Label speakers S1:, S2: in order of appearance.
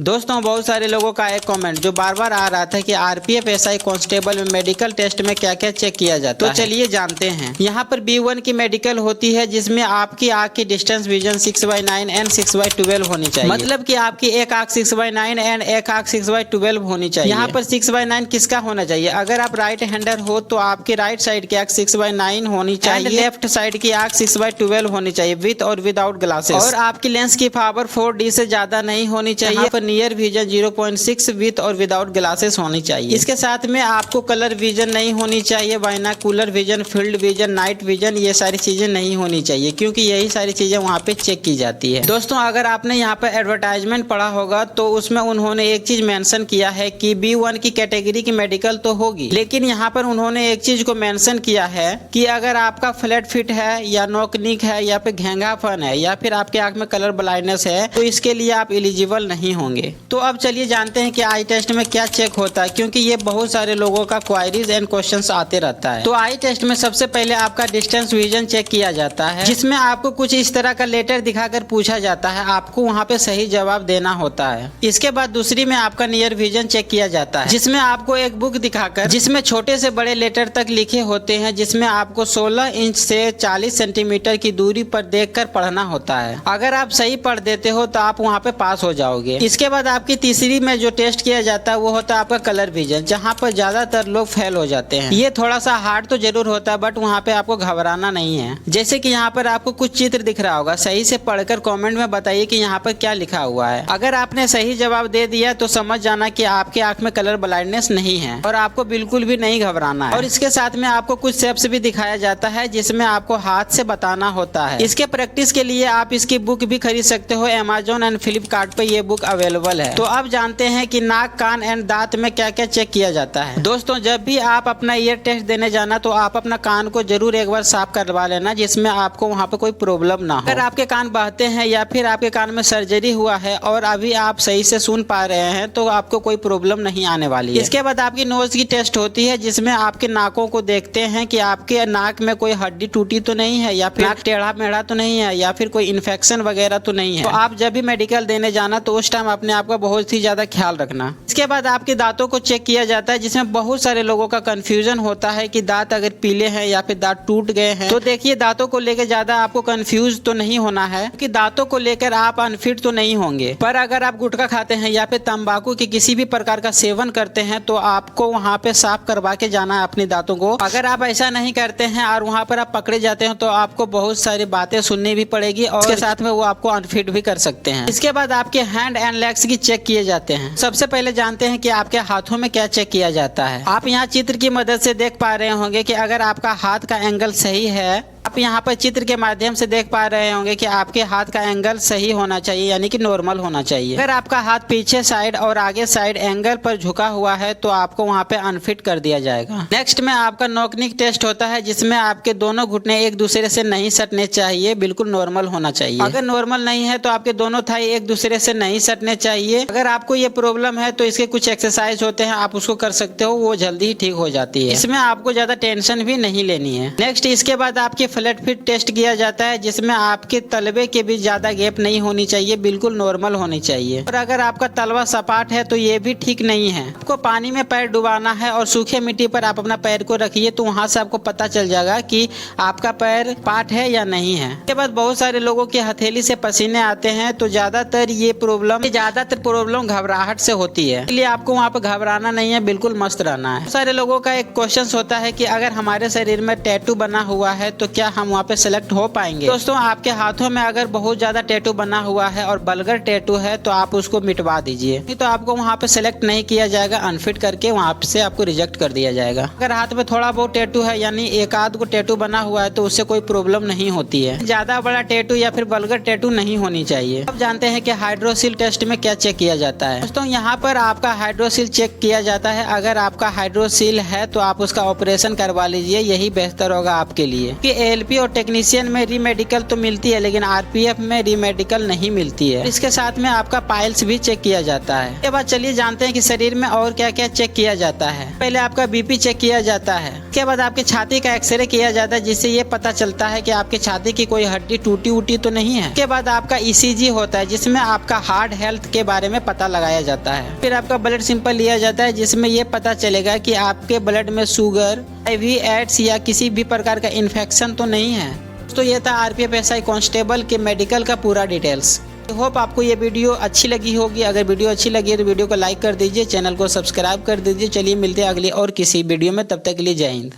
S1: दोस्तों बहुत सारे लोगों का एक कमेंट जो बार बार आ रहा था कि आरपीएफ एसआई कांस्टेबल में मेडिकल टेस्ट में क्या क्या चेक किया जाता है। तो चलिए जानते हैं। यहाँ पर B1 की मेडिकल होती है जिसमें आपकी आँख की डिस्टेंस विजन 6/9 एंड 6/12 होनी चाहिए। मतलब कि आपकी एक आँख 6/9 एंड एक आँख 6/12 होनी चाहिए। यहाँ पर 6/9 किसका होना चाहिए? अगर आप राइट हैंडर हो तो आपकी राइट साइड की आँख 6/9 होनी चाहिए, लेफ्ट साइड की आँख 6/12 होनी चाहिए विद और विदाउट ग्लासेस। और आपकी लेंस की पावर 4D से ज्यादा नहीं होनी चाहिए। नियर विजन 0.6 विद और विदाउट ग्लासेस होनी चाहिए। इसके साथ में आपको कलर विजन नहीं होनी चाहिए, binocular vision, field vision, night vision, ये सारी चीजें नहीं होनी चाहिए क्योंकि यही सारी चीजें वहाँ पे चेक की जाती है। दोस्तों अगर आपने यहाँ पे एडवर्टाइजमेंट पढ़ा होगा तो उसमें उन्होंने एक चीज मेंशन किया है कि B1 की कैटेगरी की मेडिकल तो होगी, लेकिन यहाँ पर उन्होंने एक चीज को मेंशन किया है कि अगर आपका फ्लैट फिट है या नोकनिक है या फिर घेंगापन है या फिर आपके आंख में कलर ब्लाइंडनेस है तो इसके लिए आप एलिजिबल नहीं होंगे। तो अब चलिए जानते हैं कि आई टेस्ट में क्या चेक होता है, क्योंकि ये बहुत सारे लोगों का क्वायरीज एंड क्वेश्चंस आते रहता है। तो आई टेस्ट में सबसे पहले आपका डिस्टेंस विजन चेक किया जाता है, जिसमें आपको कुछ इस तरह का लेटर दिखाकर पूछा जाता है, आपको वहाँ पे सही जवाब देना होता है। इसके बाद दूसरी में आपका नियर विजन चेक किया जाता है, जिसमें आपको एक बुक दिखाकर जिसमें छोटे से बड़े लेटर तक लिखे होते हैं, जिसमें आपको 16 इंच से 40 सेंटीमीटर की दूरी पर देखकर पढ़ना होता है। अगर आप सही पढ़ देते हो तो आप वहाँ पे पास हो जाओगे। इसके बाद आपकी तीसरी में जो टेस्ट किया जाता है वो होता है आपका कलर विजन, जहाँ पर ज्यादातर लोग फेल हो जाते हैं। ये थोड़ा सा हार्ड तो जरूर होता है बट वहाँ पे आपको घबराना नहीं है। जैसे कि यहाँ पर आपको कुछ चित्र दिख रहा होगा, सही से पढ़कर कमेंट में बताइए कि यहाँ पर क्या लिखा हुआ है। अगर आपने सही जवाब दे दिया तो समझ जाना कि आपके आंख में कलर ब्लाइंडनेस नहीं है और आपको बिल्कुल भी नहीं घबराना है। और इसके साथ में आपको कुछ स्टेप्स भी दिखाया जाता है जिसमें आपको हाथ से बताना होता है। इसके प्रैक्टिस के लिए आप इसकी बुक भी खरीद सकते हो, अमेजोन एंड फ्लिपकार्ट पे ये बुक अवेलेबल है। तो अब जानते हैं कि नाक, कान एंड दांत में क्या क्या चेक किया जाता है। दोस्तों जब भी आप अपना ईयर टेस्ट देने जाना तो आप अपना कान को जरूर एक बार साफ करवा लेना, जिसमें आपको वहाँ पे कोई प्रॉब्लम ना हो। अगर आपके कान बहते हैं या फिर आपके कान में सर्जरी हुआ है और अभी आप सही से सुन पा रहे हैं तो आपको कोई प्रॉब्लम नहीं आने वाली है। इसके बाद आपकी नोज की टेस्ट होती है, जिसमें आपके नाकों को देखते हैं कि आपके नाक में कोई हड्डी टूटी तो नहीं है या फिर नाक टेढ़ा मेढ़ा तो नहीं है या फिर कोई इन्फेक्शन वगैरह तो नहीं है। तो आप जब भी मेडिकल देने जाना तो उस टाइम अपने आप का बहुत ही ज्यादा ख्याल रखना। इसके बाद आपके दांतों को चेक किया जाता है, जिसमें बहुत सारे लोगों का कंफ्यूजन होता है कि दांत अगर पीले हैं या फिर दांत टूट गए हैं। तो देखिए दांतों को लेकर ज्यादा आपको कंफ्यूज तो नहीं होना है कि दांतों को लेकर आप अनफिट तो नहीं होंगे। पर अगर आप गुटखा खाते हैं या फिर तंबाकू के किसी भी प्रकार का सेवन करते हैं तो आपको वहाँ पे साफ करवा के जाना है अपने दांतों को। अगर आप ऐसा नहीं करते हैं और वहाँ पर आप पकड़े जाते हैं तो आपको बहुत सारी बातें सुननी भी पड़ेगी और इसके साथ में वो आपको अनफिट भी कर सकते हैं। इसके बाद आपके हैंड एंड लेग्स की चेक किए जाते हैं। सबसे पहले जानते हैं कि आपके हाथों में क्या चेक किया जाता है। आप यहाँ चित्र की मदद से देख पा रहे होंगे कि अगर आपका हाथ का एंगल सही है, आप यहाँ पर चित्र के माध्यम से देख पा रहे होंगे कि आपके हाथ का एंगल सही होना चाहिए, यानी कि नॉर्मल होना चाहिए। अगर आपका हाथ पीछे साइड और आगे साइड एंगल पर झुका हुआ है तो आपको वहाँ पे अनफिट कर दिया जाएगा। नेक्स्ट में आपका नोकनिक टेस्ट होता है, जिसमें आपके दोनों घुटने एक दूसरे से नहीं सटने चाहिए, बिल्कुल नॉर्मल होना चाहिए। अगर नॉर्मल नहीं है तो आपके दोनों थाई एक दूसरे से नहीं सटने चाहिए। अगर आपको ये प्रॉब्लम है तो इसके कुछ एक्सरसाइज होते हैं, आप उसको कर सकते हो, वो जल्दी ही ठीक हो जाती है। इसमें आपको ज्यादा टेंशन भी नहीं लेनी है। नेक्स्ट इसके बाद आपकी फ्लैट फिट टेस्ट किया जाता है, जिसमें आपके तलवे के बीच ज्यादा गैप नहीं होनी चाहिए, बिल्कुल नॉर्मल होनी चाहिए। और अगर आपका तलवा सपाट है तो ये भी ठीक नहीं है। आपको पानी में पैर डुबाना है और सूखे मिट्टी पर आप अपना पैर को रखिए तो वहां से आपको पता चल जाएगा कि आपका पैर पाट है या नहीं है। इसके बाद बहुत सारे लोगों की हथेली से पसीने आते हैं, तो ज्यादातर प्रॉब्लम घबराहट से होती है, इसलिए आपको वहाँ पर घबराना नहीं है, बिल्कुल मस्त रहना है। बहुत सारे लोगों का एक क्वेश्चन होता है कि अगर हमारे शरीर में टैटू बना हुआ है तो क्या हम वहाँ पे सेलेक्ट हो पाएंगे। दोस्तों आपके हाथों में अगर बहुत ज्यादा टैटू बना हुआ है और बल्गर टैटू है तो आप उसको मिटवा दीजिए, नहीं तो आपको वहाँ पे सेलेक्ट नहीं किया जाएगा, अनफिट करके वहाँ से आपको रिजेक्ट कर दिया जाएगा। अगर हाथ में थोड़ा बहुत टैटू है, यानी एक आध को टैटू बना हुआ है, तो उससे कोई प्रॉब्लम नहीं होती है। ज्यादा बड़ा टैटू या फिर बल्गर टैटू नहीं होनी चाहिए। अब जानते हैं कि हाइड्रोसिल टेस्ट में क्या चेक किया जाता है। दोस्तों यहाँ पर आपका हाइड्रोसिल चेक किया जाता है। अगर आपका हाइड्रोसिल है तो आप उसका ऑपरेशन करवा लीजिए, यही बेहतर होगा आपके लिए। कि एएलपी और टेक्नीशियन में रीमेडिकल तो मिलती है, लेकिन आरपीएफ में रीमेडिकल नहीं मिलती है। इसके साथ में आपका पाइल्स भी चेक किया जाता है। इसके बाद चलिए जानते हैं कि शरीर में और क्या क्या चेक किया जाता है। पहले आपका बीपी चेक किया जाता है। उसके बाद आपके छाती का एक्सरे किया जाता है, जिससे ये पता चलता है कि आपके छाती की कोई हड्डी टूटी उटी तो नहीं है। उसके बाद आपका ईसीजी होता है, जिसमें आपका हार्ट हेल्थ के बारे में पता लगाया जाता है। फिर आपका ब्लड सैंपल लिया जाता है, जिसमें ये पता चलेगा कि आपके ब्लड में शुगर, HIV, एड्स या किसी भी प्रकार का इन्फेक्शन तो नहीं है। तो ये था RPF SI कांस्टेबल के मेडिकल का पूरा डिटेल्स। होप आपको ये वीडियो अच्छी लगी होगी। अगर वीडियो अच्छी लगी है तो वीडियो को लाइक कर दीजिए, चैनल को सब्सक्राइब कर दीजिए। चलिए मिलते हैं अगली और किसी वीडियो में, तब तक के लिए जय हिंद।